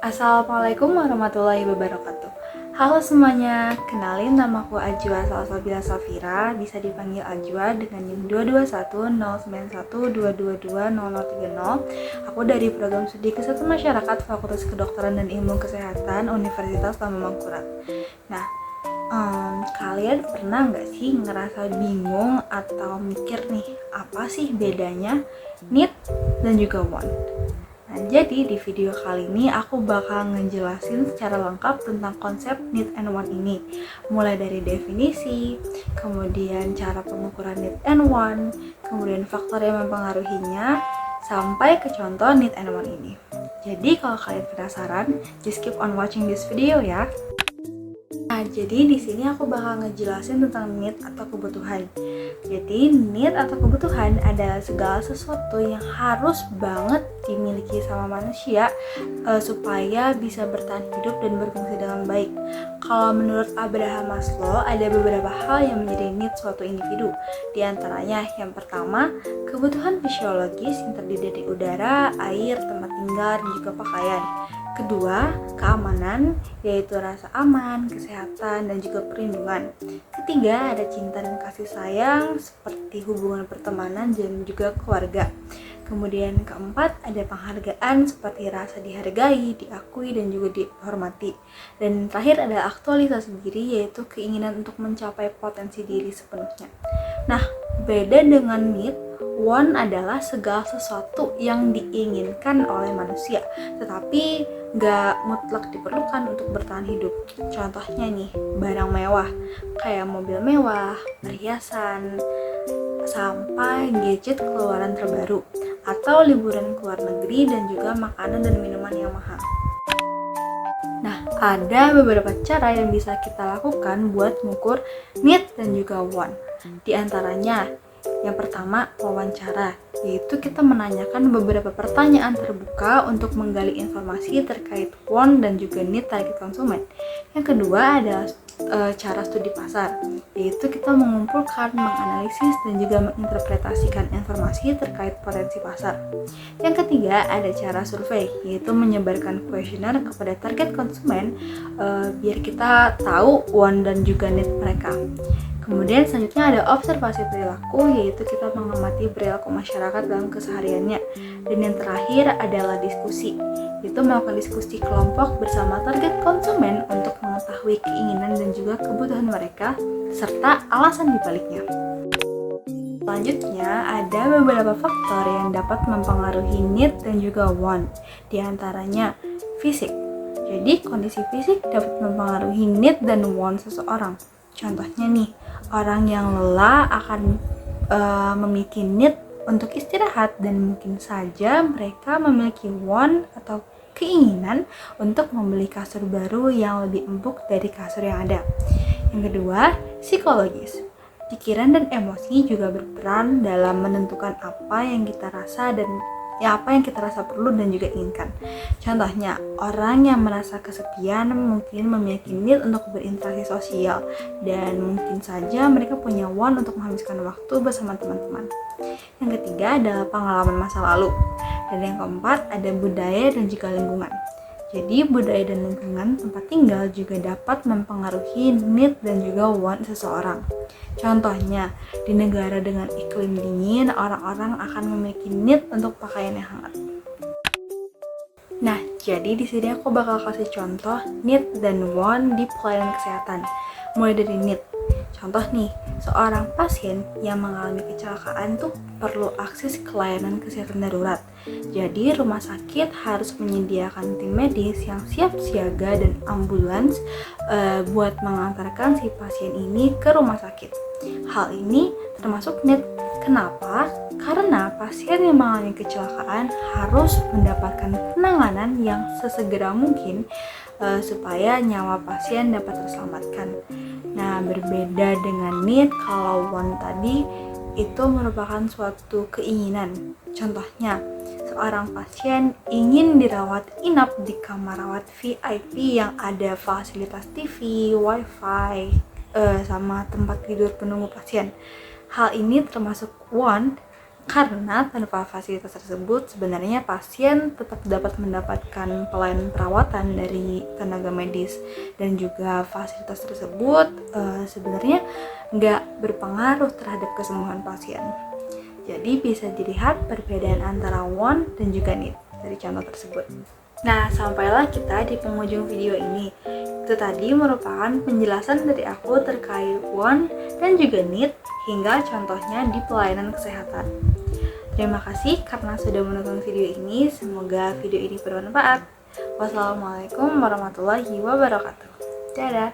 Assalamualaikum warahmatullahi wabarakatuh. Halo semuanya, kenalin namaku Ajwa Salsabila Safira, bisa dipanggil Ajwa dengan NIM 2210912220030. Aku dari program studi Kesehatan Masyarakat Fakultas Kedokteran dan Ilmu Kesehatan Universitas Lama Mangkurat. Nah, kalian pernah nggak sih ngerasa bingung atau mikir nih, apa sih bedanya need dan juga want? Nah, jadi di video kali ini aku bakal ngejelasin secara lengkap tentang konsep need and want ini. Mulai dari definisi, kemudian cara pengukuran need and want, kemudian faktor yang mempengaruhinya, sampai ke contoh need and want ini. Jadi kalau kalian penasaran, just keep on watching this video ya. Nah, jadi di sini aku bakal ngejelasin tentang need atau kebutuhan. Jadi, need atau kebutuhan adalah segala sesuatu yang harus banget dimiliki sama manusia supaya bisa bertahan hidup dan berfungsi dengan baik. Kalau menurut Abraham Maslow, ada beberapa hal yang menjadi need suatu individu. Di antaranya, yang pertama, kebutuhan fisiologis yang terdiri dari udara, air, tempat tinggal, dan juga pakaian. Kedua, keamanan, yaitu rasa aman, kesehatan, dan juga perlindungan. Ketiga, ada cinta dan kasih sayang, seperti hubungan pertemanan dan juga keluarga. Kemudian keempat, ada penghargaan seperti rasa dihargai, diakui, dan juga dihormati. Dan terakhir adalah aktualisasi diri, yaitu keinginan untuk mencapai potensi diri sepenuhnya. Nah, beda dengan need, want adalah segala sesuatu yang diinginkan oleh manusia, tetapi gak mutlak diperlukan untuk bertahan hidup. Contohnya nih, barang mewah, kayak mobil mewah, perhiasan, sampai gadget keluaran terbaru, atau liburan ke luar negeri dan juga makanan dan minuman yang mahal. Nah, ada beberapa cara yang bisa kita lakukan buat mengukur need dan juga want. Di antaranya, yang pertama, wawancara, yaitu kita menanyakan beberapa pertanyaan terbuka untuk menggali informasi terkait want dan juga need target konsumen. Yang kedua adalah cara studi pasar, yaitu kita mengumpulkan, menganalisis, dan juga menginterpretasikan informasi terkait potensi pasar. Yang ketiga ada cara survei, yaitu menyebarkan kuesioner kepada target konsumen biar kita tahu want dan juga need mereka. Kemudian selanjutnya ada observasi perilaku, yaitu kita mengamati perilaku masyarakat dalam kesehariannya. Dan yang terakhir adalah diskusi, yaitu melakukan diskusi kelompok bersama target konsumen untuk mengetahui keinginan dan juga kebutuhan mereka, serta alasan dibaliknya. Selanjutnya ada beberapa faktor yang dapat mempengaruhi need dan juga want. Di antaranya fisik. Jadi kondisi fisik dapat mempengaruhi need dan want seseorang. Contohnya nih, orang yang lelah akan memiliki need untuk istirahat, dan mungkin saja mereka memiliki want atau keinginan untuk membeli kasur baru yang lebih empuk dari kasur yang ada. Yang kedua, psikologis. Pikiran dan emosi juga berperan dalam menentukan apa yang kita rasa dan apa yang kita rasa perlu dan juga inginkan. Contohnya, orang yang merasa kesepian mungkin memiliki need untuk berinteraksi sosial, dan mungkin saja mereka punya want untuk menghabiskan waktu bersama teman-teman. Yang ketiga adalah pengalaman masa lalu. Dan yang keempat ada budaya dan juga lingkungan. Jadi budaya dan lingkungan tempat tinggal juga dapat mempengaruhi need dan juga want seseorang. Contohnya, di negara dengan iklim dingin, orang-orang akan memiliki need untuk pakaian yang hangat. Nah, jadi di sini aku bakal kasih contoh need dan want di pelayanan kesehatan. Mulai dari need. Contoh nih, seorang pasien yang mengalami kecelakaan tuh perlu akses ke layanan kesehatan darurat. Jadi rumah sakit harus menyediakan tim medis yang siap siaga dan ambulans buat mengantarkan si pasien ini ke rumah sakit. Hal ini termasuk need. Kenapa? Karena pasien yang mengalami kecelakaan harus mendapatkan penanganan yang sesegera mungkin supaya nyawa pasien dapat terselamatkan. Nah, berbeda dengan need, kalau want tadi itu merupakan suatu keinginan. Contohnya, seorang pasien ingin dirawat inap di kamar rawat VIP yang ada fasilitas TV, wifi, sama tempat tidur penunggu pasien. Hal ini termasuk want Karena tanpa fasilitas tersebut sebenarnya pasien tetap dapat mendapatkan pelayanan perawatan dari tenaga medis, dan juga fasilitas tersebut sebenarnya nggak berpengaruh terhadap kesembuhan pasien. Jadi bisa dilihat perbedaan antara want dan juga need dari contoh tersebut. Nah, sampailah kita di penghujung video ini. Itu tadi merupakan penjelasan dari aku terkait want dan juga need hingga contohnya di pelayanan kesehatan. Terima kasih karena sudah menonton video ini. Semoga video ini bermanfaat. Wassalamualaikum warahmatullahi wabarakatuh. Dadah.